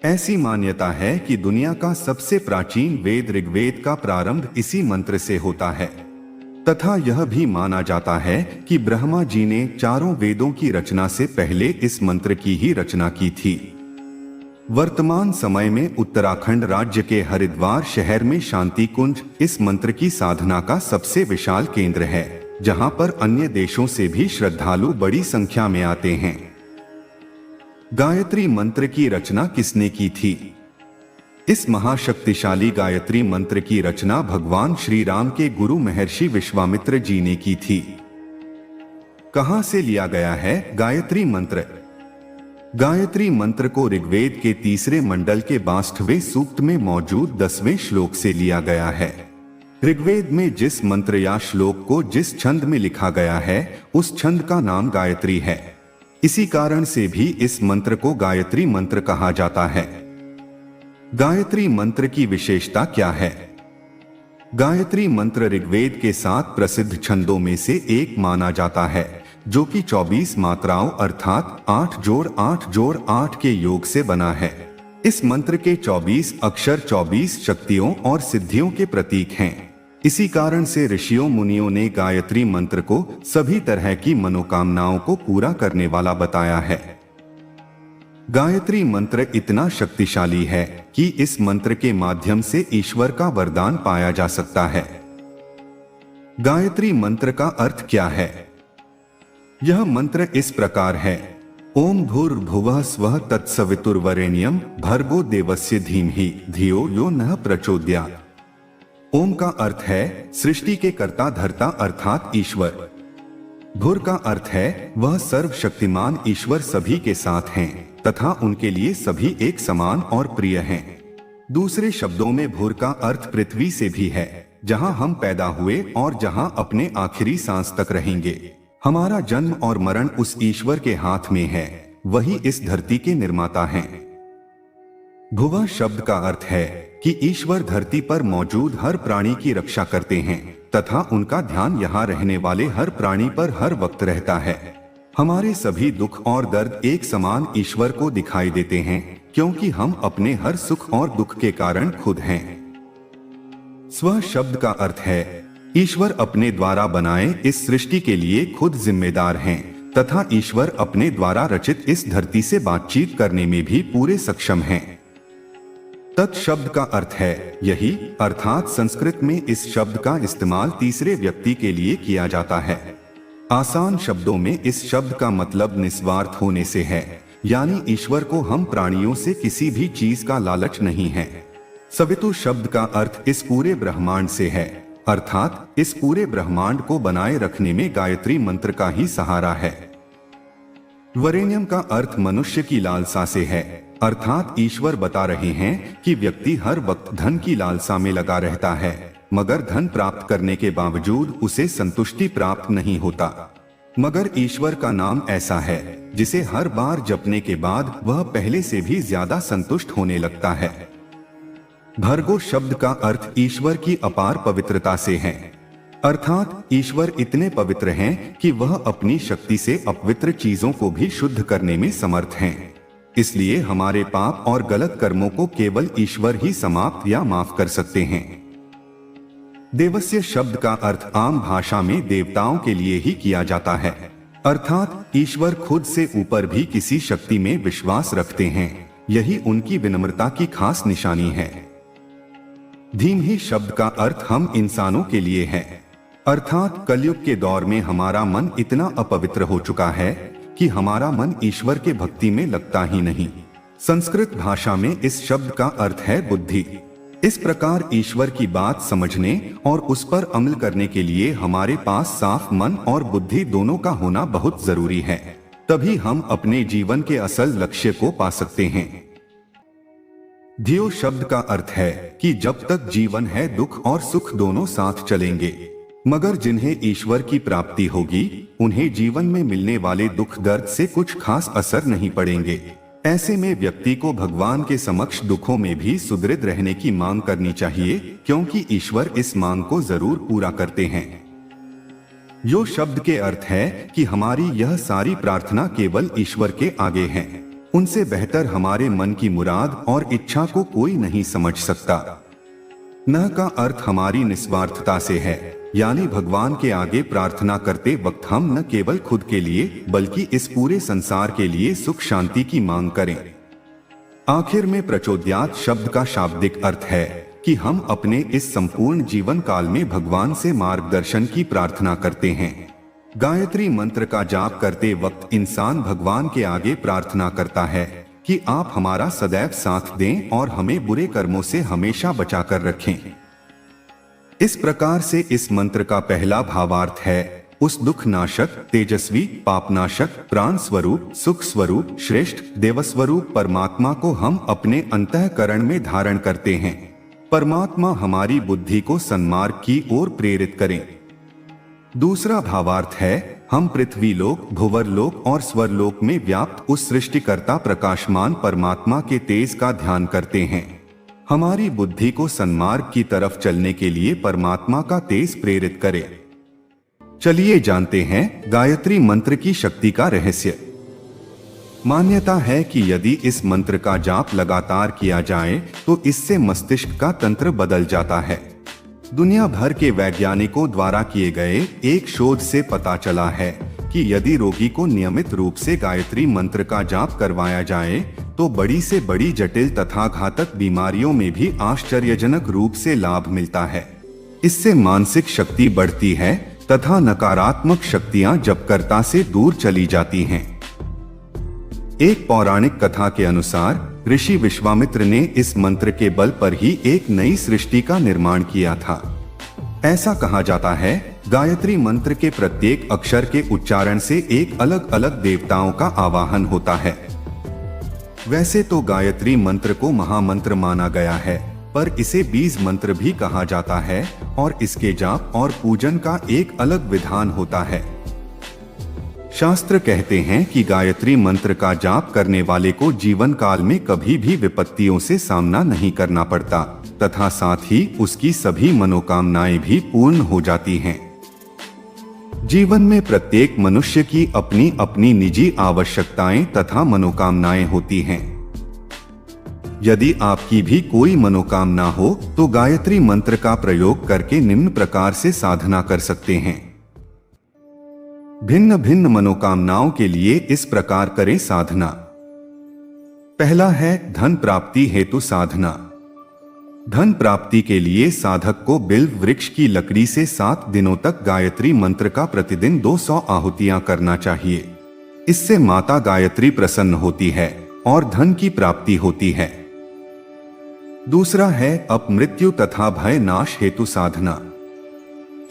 ऐसी मान्यता है कि दुनिया का सबसे प्राचीन वेद ऋग्वेद का प्रारंभ इसी मंत्र से होता है तथा यह भी माना जाता है कि ब्रह्मा जी ने चारों वेदों की रचना से पहले इस मंत्र की ही रचना की थी। वर्तमान समय में उत्तराखंड राज्य के हरिद्वार शहर में शांति कुंज इस मंत्र की साधना का सबसे विशाल केंद्र है, जहां पर अन्य देशों से भी श्रद्धालु बड़ी संख्या में आते हैं। गायत्री मंत्र की रचना किसने की थी? इस महाशक्तिशाली गायत्री मंत्र की रचना भगवान श्री राम के गुरु महर्षि विश्वामित्र जी ने की थी। कहां से लिया गया है गायत्री मंत्र? गायत्री मंत्र को ऋग्वेद के तीसरे मंडल के 62वें सूक्त में मौजूद 10वें श्लोक से लिया गया है। ऋग्वेद में जिस मंत्र या श्लोक को जिस छंद में लिखा गया है उस छंद का नाम गायत्री है। इसी कारण से भी इस मंत्र को गायत्री मंत्र कहा जाता है। गायत्री मंत्र की विशेषता क्या है? गायत्री मंत्र ऋग्वेद के 7 प्रसिद्ध छंदों में से एक माना जाता है, जो कि 24 मात्राओं अर्थात 8 जोड़ 8 जोड़ 8 के योग से बना है। इस मंत्र के 24 अक्षर 24 शक्तियों और सिद्धियों के प्रतीक हैं। इसी कारण से ऋषियों मुनियों ने गायत्री मंत्र को सभी तरह की मनोकामनाओं को पूरा करने वाला बताया है। गायत्री मंत्र इतना शक्तिशाली है कि इस मंत्र के माध्यम से ईश्वर का वरदान पाया जा सकता है। गायत्री मंत्र का अर्थ क्या है? यह मंत्र इस प्रकार है: ओम भूर्भुवः स्वः तत्सवितुर्वरेण्यं भर्गो देवस्य धीमहि धियो यो नः प्रचोदयात्। ओम का अर्थ है सृष्टि के कर्ता धर्ता अर्थात ईश्वर। भूर का अर्थ है वह सर्वशक्तिमान ईश्वर सभी के साथ हैं तथा उनके लिए सभी एक समान और प्रिय हैं। दूसरे शब्दों में भूर का अर्थ पृथ्वी से भी है, जहां हम पैदा हुए और जहां अपने आखिरी सांस तक रहेंगे। हमारा जन्म और मरण उस ईश्वर के हाथ में है, वही इस धरती के निर्माता हैं। भुवः शब्द का अर्थ है कि ईश्वर धरती पर मौजूद हर प्राणी की रक्षा करते हैं तथा उनका ध्यान यहाँ रहने वाले हर प्राणी पर हर वक्त रहता है। हमारे सभी दुख और दर्द एक समान ईश्वर को दिखाई देते हैं, क्योंकि हम अपने हर सुख और दुख के कारण खुद हैं। स्व शब्द का अर्थ है ईश्वर अपने द्वारा बनाए इस सृष्टि के लिए खुद जिम्मेदार हैं तथा ईश्वर अपने द्वारा रचित इस धरती से बातचीत करने में भी पूरे सक्षम हैं। तत् शब्द का अर्थ है यही, अर्थात संस्कृत में इस शब्द का इस्तेमाल तीसरे व्यक्ति के लिए किया जाता है। आसान शब्दों में इस शब्द का मतलब निस्वार्थ होने से है, यानी ईश्वर को हम प्राणियों से किसी भी चीज का लालच नहीं है। सवितु शब्द का अर्थ इस पूरे ब्रह्मांड से है, अर्थात इस पूरे ब्रह्मांड को बनाए रखने में गायत्री मंत्र का ही सहारा है। वरेण्यम का अर्थ मनुष्य की लालसा से है, अर्थात ईश्वर बता रहे हैं कि व्यक्ति हर वक्त धन की लालसा में लगा रहता है, मगर धन प्राप्त करने के बावजूद उसे संतुष्टि प्राप्त नहीं होता। मगर ईश्वर का नाम ऐसा है जिसे हर बार जपने के बाद वह पहले से भी ज्यादा संतुष्ट होने लगता है। भर्गो शब्द का अर्थ ईश्वर की अपार पवित्रता से है, अर्थात ईश्वर इतने पवित्र हैं कि वह अपनी शक्ति से अपवित्र चीजों को भी शुद्ध करने में समर्थ हैं। इसलिए हमारे पाप और गलत कर्मों को केवल ईश्वर ही समाप्त या माफ कर सकते हैं। देवस्य शब्द का अर्थ आम भाषा में देवताओं के लिए ही किया जाता है, अर्थात ईश्वर खुद से ऊपर भी किसी शक्ति में विश्वास रखते हैं। यही उनकी विनम्रता की खास निशानी है। धीमहि शब्द का अर्थ हम इंसानों के लिए है, अर्थात कलयुग के दौर में हमारा मन इतना अपवित्र हो चुका है कि हमारा मन ईश्वर के भक्ति में लगता ही नहीं। संस्कृत भाषा में इस शब्द का अर्थ है बुद्धि। इस प्रकार ईश्वर की बात समझने और उस पर अमल करने के लिए हमारे पास साफ मन और बुद्धि दोनों का होना बहुत जरूरी है, तभी हम अपने जीवन के असल लक्ष्य को पा सकते हैं। धियो शब्द का अर्थ है कि जब तक जीवन है दुख और सुख दोनों साथ चलेंगे, मगर जिन्हें ईश्वर की प्राप्ति होगी उन्हें जीवन में मिलने वाले दुख दर्द से कुछ खास असर नहीं पड़ेंगे। ऐसे में व्यक्ति को भगवान के समक्ष दुखों में भी सुदृढ़ रहने की मांग करनी चाहिए, क्योंकि ईश्वर इस मांग को जरूर पूरा करते हैं। यो शब्द के अर्थ है कि हमारी यह सारी प्रार्थना केवल ईश्वर के आगे है। उनसे बेहतर हमारे मन की मुराद और इच्छा को कोई नहीं समझ सकता। न का अर्थ हमारी निस्वार्थता से है, यानी भगवान के आगे प्रार्थना करते वक्त हम न केवल खुद के लिए बल्कि इस पूरे संसार के लिए सुख शांति की मांग करें। आखिर में प्रचोदयात शब्द का शाब्दिक अर्थ है कि हम अपने इस संपूर्ण जीवन काल में भगवान से मार्गदर्शन की प्रार्थना करते हैं। गायत्री मंत्र का जाप करते वक्त इंसान भगवान के आगे प्रार्थना करता है कि आप हमारा सदैव साथ दें और हमें बुरे कर्मों से हमेशा बचाकर रखें। इस प्रकार से इस मंत्र का पहला भावार्थ है, उस दुख नाशक, तेजस्वी, पापनाशक, प्राण स्वरूप, सुख स्वरूप, श्रेष्ठ देवस्वरूप परमात्मा को हम अपने अंतःकरण में धारण करते हैं। परमात्मा हमारी बुद्धि को सन्मार्ग की ओर प्रेरित करें। दूसरा भावार्थ है, हम पृथ्वी लोक, भुवर लोक और स्वरलोक में व्याप्त उस सृष्टिकर्ता प्रकाशमान परमात्मा के तेज का ध्यान करते हैं। हमारी बुद्धि को सन्मार्ग की तरफ चलने के लिए परमात्मा का तेज प्रेरित करे। चलिए जानते हैं गायत्री मंत्र की शक्ति का रहस्य। मान्यता है कि यदि इस मंत्र का जाप लगातार किया जाए तो इससे मस्तिष्क का तंत्र बदल जाता है। दुनिया भर के वैज्ञानिकों द्वारा किए गए एक शोध से पता चला है कि यदि रोगी को नियमित रूप से गायत्री मंत्र का जाप करवाया जाए तो बड़ी से बड़ी जटिल तथा घातक बीमारियों में भी आश्चर्यजनक रूप से लाभ मिलता है। इससे मानसिक शक्ति बढ़ती है तथा नकारात्मक शक्तियां जपकर्ता से दूर चली जाती हैं। एक पौराणिक कथा के अनुसार ऋषि विश्वामित्र ने इस मंत्र के बल पर ही एक नई सृष्टि का निर्माण किया था। ऐसा कहा जाता है, गायत्री मंत्र के प्रत्येक अक्षर के उच्चारण से एक अलग अलग देवताओं का आवाहन होता है। वैसे तो गायत्री मंत्र को महामंत्र माना गया है, पर इसे बीज मंत्र भी कहा जाता है और इसके जाप और पूजन का एक अलग विधान होता है। शास्त्र कहते हैं कि गायत्री मंत्र का जाप करने वाले को जीवन काल में कभी भी विपत्तियों से सामना नहीं करना पड़ता तथा साथ ही उसकी सभी मनोकामनाएं भी पूर्ण हो जाती हैं। जीवन में प्रत्येक मनुष्य की अपनी अपनी निजी आवश्यकताएं तथा मनोकामनाएं होती हैं। यदि आपकी भी कोई मनोकामना हो तो गायत्री मंत्र का प्रयोग करके निम्न प्रकार से साधना कर सकते हैं। भिन्न भिन्न मनोकामनाओं के लिए इस प्रकार करें साधना। पहला है धन प्राप्ति हेतु साधना। धन प्राप्ति के लिए साधक को बिल्व वृक्ष की लकड़ी से 7 दिनों तक गायत्री मंत्र का प्रतिदिन 200 आहुतियां करना चाहिए। इससे माता गायत्री प्रसन्न होती है और धन की प्राप्ति होती है। दूसरा है अपमृत्यु तथा भय नाश हेतु साधना।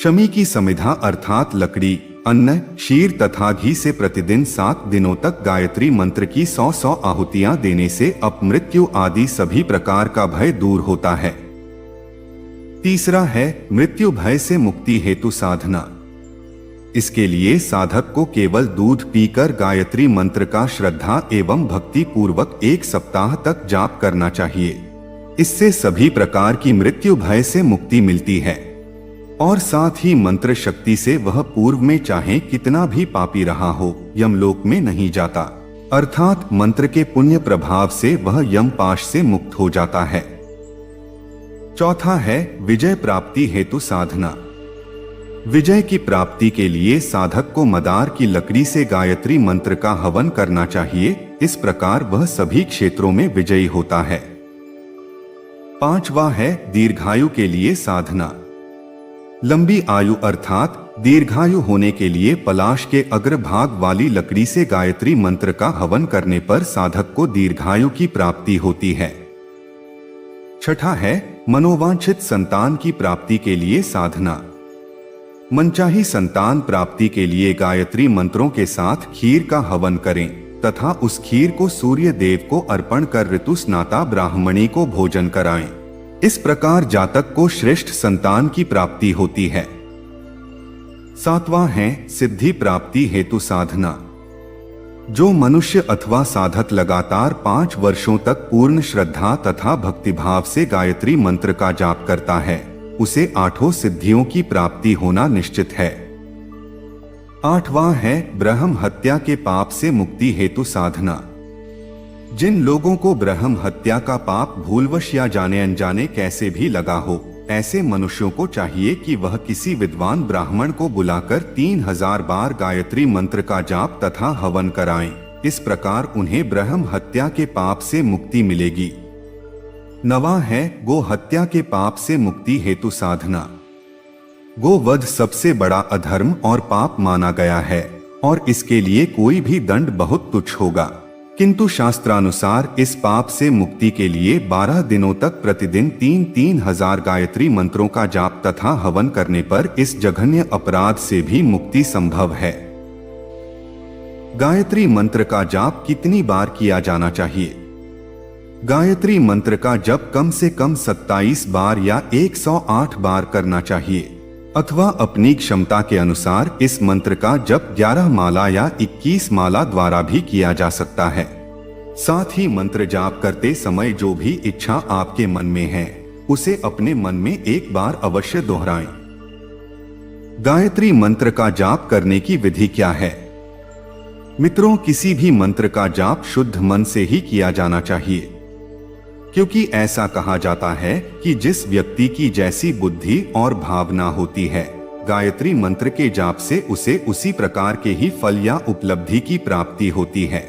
शमी की समिधा अर्थात लकड़ी, अन्न, क्षीर तथा घी से प्रतिदिन 7 दिनों तक गायत्री मंत्र की 100 आहुतियां देने से अपमृत्यु आदि सभी प्रकार का भय दूर होता है। तीसरा है मृत्यु भय से मुक्ति हेतु साधना। इसके लिए साधक को केवल दूध पीकर गायत्री मंत्र का श्रद्धा एवं भक्ति पूर्वक 1 सप्ताह तक जाप करना चाहिए। इससे सभी प्रकार की मृत्यु भय से मुक्ति मिलती है और साथ ही मंत्र शक्ति से वह पूर्व में चाहे कितना भी पापी रहा हो यमलोक में नहीं जाता, अर्थात मंत्र के पुण्य प्रभाव से वह यमपाश से मुक्त हो जाता है। चौथा है विजय प्राप्ति हेतु साधना। विजय की प्राप्ति के लिए साधक को मदार की लकड़ी से गायत्री मंत्र का हवन करना चाहिए। इस प्रकार वह सभी क्षेत्रों में विजयी होता है। पांचवा है दीर्घायु के लिए साधना। लंबी आयु अर्थात दीर्घायु होने के लिए पलाश के अग्रभाग वाली लकड़ी से गायत्री मंत्र का हवन करने पर साधक को दीर्घायु की प्राप्ति होती है। छठा है मनोवांछित संतान की प्राप्ति के लिए साधना। मनचाही संतान प्राप्ति के लिए गायत्री मंत्रों के साथ खीर का हवन करें तथा उस खीर को सूर्य देव को अर्पण कर ऋतु स्नाता ब्राह्मणी को भोजन कराएं। इस प्रकार जातक को श्रेष्ठ संतान की प्राप्ति होती है। सातवां है सिद्धि प्राप्ति हेतु साधना। जो मनुष्य अथवा साधक लगातार 5 वर्षों तक पूर्ण श्रद्धा तथा भक्तिभाव से गायत्री मंत्र का जाप करता है उसे 8 सिद्धियों की प्राप्ति होना निश्चित है। 8वां है ब्रह्म हत्या के पाप से मुक्ति हेतु साधना। जिन लोगों को ब्रह्म हत्या का पाप भूलवश या जाने अनजाने कैसे भी लगा हो, ऐसे मनुष्यों को चाहिए कि वह किसी विद्वान ब्राह्मण को बुलाकर 3000 बार गायत्री मंत्र का जाप तथा हवन कराएं। इस प्रकार उन्हें ब्रह्म हत्या के पाप से मुक्ति मिलेगी। 9वां है गो हत्या के पाप से मुक्ति हेतु साधना। गोवध सबसे बड़ा अधर्म और पाप माना गया है और इसके लिए कोई भी दंड बहुत तुच्छ होगा, किंतु शास्त्रानुसार इस पाप से मुक्ति के लिए 12 दिनों तक प्रतिदिन 3,000 गायत्री मंत्रों का जाप तथा हवन करने पर इस जघन्य अपराध से भी मुक्ति संभव है। गायत्री मंत्र का जाप कितनी बार किया जाना चाहिए? गायत्री मंत्र का जप कम से कम 27 बार या 108 बार करना चाहिए, अथवा अपनी क्षमता के अनुसार इस मंत्र का जप 11 माला या 21 माला द्वारा भी किया जा सकता है। साथ ही मंत्र जाप करते समय जो भी इच्छा आपके मन में है उसे अपने मन में एक बार अवश्य दोहराएं। गायत्री मंत्र का जाप करने की विधि क्या है? मित्रों, किसी भी मंत्र का जाप शुद्ध मन से ही किया जाना चाहिए, क्योंकि ऐसा कहा जाता है कि जिस व्यक्ति की जैसी बुद्धि और भावना होती है, गायत्री मंत्र के जाप से उसे उसी प्रकार के ही फल या उपलब्धि की प्राप्ति होती है।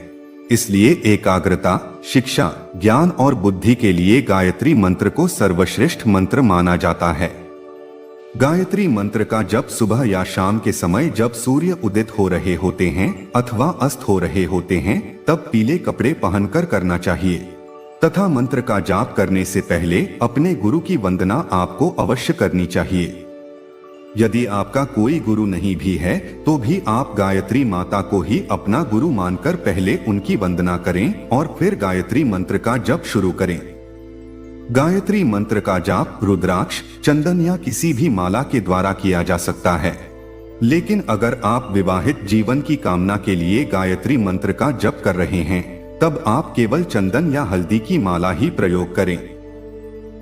इसलिए एकाग्रता, शिक्षा, ज्ञान और बुद्धि के लिए गायत्री मंत्र को सर्वश्रेष्ठ मंत्र माना जाता है। गायत्री मंत्र का जप सुबह या शाम के समय जब सूर्य उदित हो रहे होते हैं अथवा अस्त हो रहे होते हैं तब पीले कपड़े पहनकर करना चाहिए, तथा मंत्र का जाप करने से पहले अपने गुरु की वंदना आपको अवश्य करनी चाहिए। यदि आपका कोई गुरु नहीं भी है तो भी आप गायत्री माता को ही अपना गुरु मानकर पहले उनकी वंदना करें और फिर गायत्री मंत्र का जप शुरू करें। गायत्री मंत्र का जाप रुद्राक्ष, चंदन या किसी भी माला के द्वारा किया जा सकता है, लेकिन अगर आप विवाहित जीवन की कामना के लिए गायत्री मंत्र का जप कर रहे हैं तब आप केवल चंदन या हल्दी की माला ही प्रयोग करें।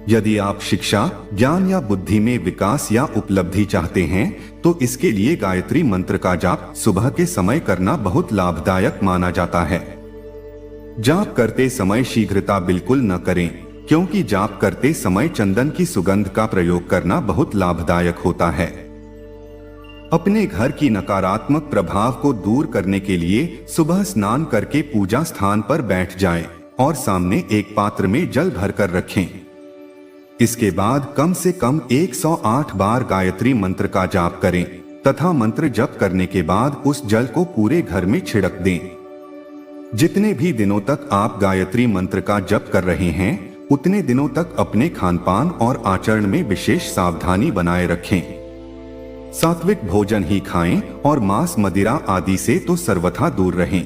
यदि आप शिक्षा, ज्ञान या बुद्धि में विकास या उपलब्धि चाहते हैं तो इसके लिए गायत्री मंत्र का जाप सुबह के समय करना बहुत लाभदायक माना जाता है। जाप करते समय शीघ्रता बिल्कुल न करें, क्योंकि जाप करते समय चंदन की सुगंध का प्रयोग करना बहुत लाभदायक होता है। अपने घर की नकारात्मक प्रभाव को दूर करने के लिए सुबह स्नान करके पूजा स्थान पर बैठ जाएं और सामने एक पात्र में जल भरकर रखें। इसके बाद कम से कम 108 बार गायत्री मंत्र का जाप करें तथा मंत्र जप करने के बाद उस जल को पूरे घर में छिड़क दें। जितने भी दिनों तक आप गायत्री मंत्र का जप कर रहे हैं उतने दिनों तक अपने खानपान और आचरण में विशेष सावधानी बनाए रखें। सात्विक भोजन ही खाएं और मांस, मदिरा आदि से तो सर्वथा दूर रहें।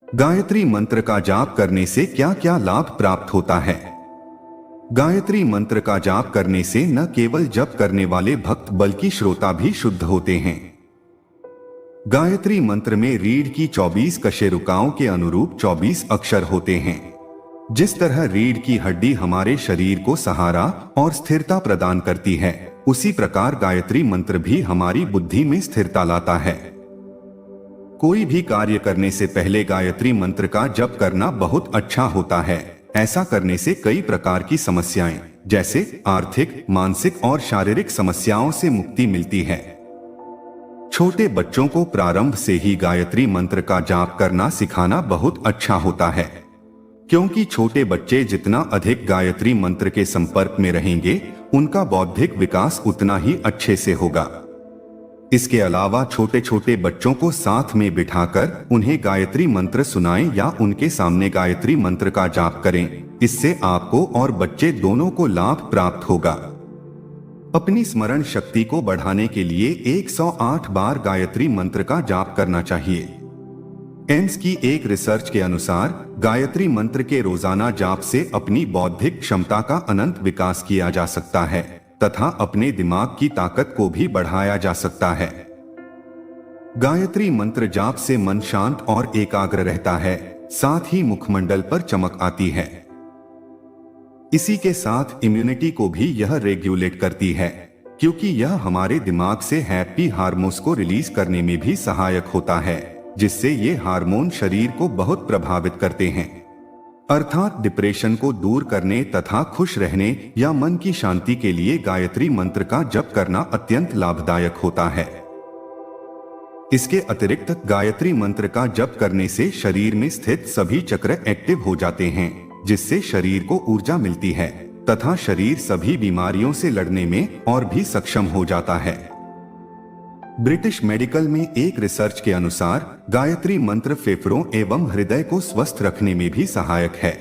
गायत्री मंत्र का जाप करने से क्या क्या लाभ प्राप्त होता है? गायत्री मंत्र का जाप करने से न केवल जप करने वाले भक्त बल्कि श्रोता भी शुद्ध होते हैं। गायत्री मंत्र में रीढ़ की 24 कशेरुकाओं के अनुरूप 24 अक्षर होते हैं। जिस तरह रीढ़ की हड्डी हमारे शरीर को सहारा और स्थिरता प्रदान करती है, उसी प्रकार गायत्री मंत्र भी हमारी बुद्धि में स्थिरता लाता है। कोई भी कार्य करने से पहले गायत्री मंत्र का जप करना बहुत अच्छा होता है। ऐसा करने से कई प्रकार की समस्याएं जैसे आर्थिक, मानसिक और शारीरिक समस्याओं से मुक्ति मिलती है। छोटे बच्चों को प्रारंभ से ही गायत्री मंत्र का जाप करना सिखाना बहुत अच्छा होता है, क्योंकि छोटे बच्चे जितना अधिक गायत्री मंत्र के संपर्क में रहेंगे उनका बौद्धिक विकास उतना ही अच्छे से होगा। इसके अलावा छोटे छोटे बच्चों को साथ में बिठाकर उन्हें गायत्री मंत्र सुनाएं या उनके सामने गायत्री मंत्र का जाप करें। इससे आपको और बच्चे दोनों को लाभ प्राप्त होगा। अपनी स्मरण शक्ति को बढ़ाने के लिए 108 बार गायत्री मंत्र का जाप करना चाहिए। एम्स की एक रिसर्च के अनुसार गायत्री मंत्र के रोजाना जाप से अपनी बौद्धिक क्षमता का अनंत विकास किया जा सकता है तथा अपने दिमाग की ताकत को भी बढ़ाया जा सकता है। गायत्री मंत्र जाप से मन शांत और एकाग्र रहता है, साथ ही मुखमंडल पर चमक आती है। इसी के साथ इम्यूनिटी को भी यह रेगुलेट करती है, क्योंकि यह हमारे दिमाग से हैप्पी हार्मोन्स को रिलीज करने में भी सहायक होता है, जिससे ये हार्मोन शरीर को बहुत प्रभावित करते हैं। अर्थात डिप्रेशन को दूर करने तथा खुश रहने या मन की शांति के लिए गायत्री मंत्र का जप करना अत्यंत लाभदायक होता है। इसके अतिरिक्त गायत्री मंत्र का जप करने से शरीर में स्थित सभी चक्र एक्टिव हो जाते हैं, जिससे शरीर को ऊर्जा मिलती है तथा शरीर सभी बीमारियों से लड़ने में और भी सक्षम हो जाता है। ब्रिटिश मेडिकल में एक रिसर्च के अनुसार गायत्री मंत्र फेफड़ों एवं हृदय को स्वस्थ रखने में भी सहायक है,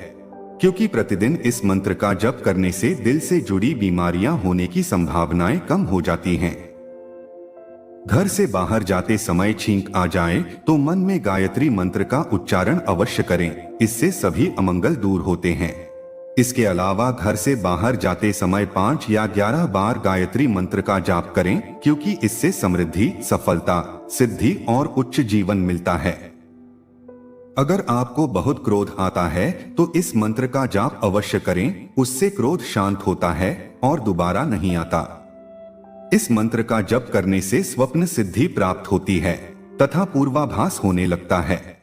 क्योंकि प्रतिदिन इस मंत्र का जप करने से दिल से जुड़ी बीमारियां होने की संभावनाएं कम हो जाती हैं। घर से बाहर जाते समय छींक आ जाए तो मन में गायत्री मंत्र का उच्चारण अवश्य करें, इससे सभी अमंगल दूर होते हैं। इसके अलावा घर से बाहर जाते समय 5 या 11 बार गायत्री मंत्र का जाप करें, क्योंकि इससे समृद्धि, सफलता, सिद्धि और उच्च जीवन मिलता है। अगर आपको बहुत क्रोध आता है तो इस मंत्र का जाप अवश्य करें, उससे क्रोध शांत होता है और दोबारा नहीं आता। इस मंत्र का जप करने से स्वप्न सिद्धि प्राप्त होती है तथा पूर्वाभास होने लगता है।